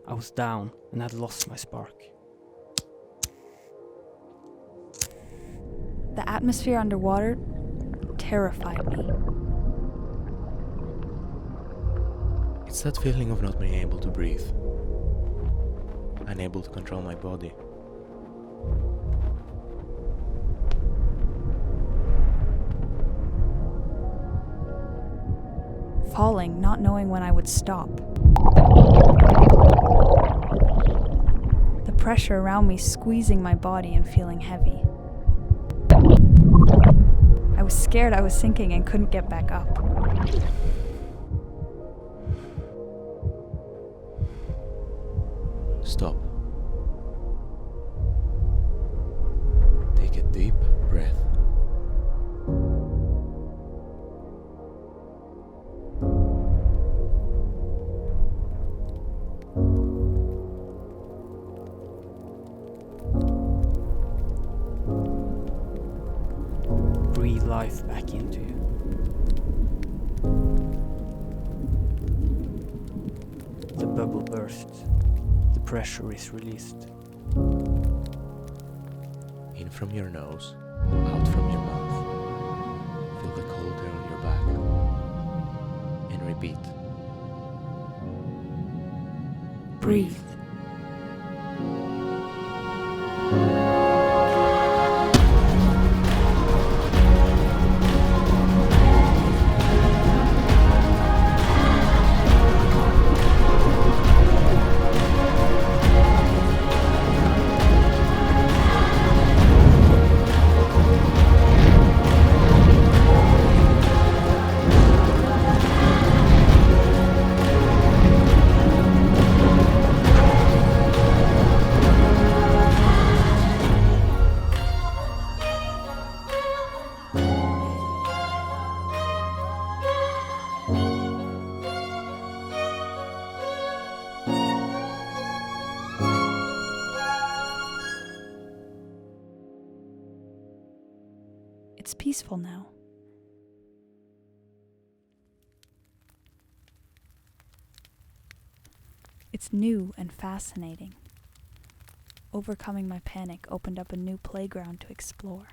I was down and had lost my spark. The atmosphere underwater terrified me. It's that feeling of not being able to breathe, unable to control my body. Falling, not knowing when I would stop. The pressure around me squeezing my body and feeling heavy. I was scared I was sinking and couldn't get back up. Stop. Take a deep breath. Breathe life back into you. The bubble bursts. The pressure is released. In from your nose, out from your mouth. Feel the cold air on your back. And repeat. Breathe. It's peaceful now. It's new and fascinating. Overcoming my panic opened up a new playground to explore.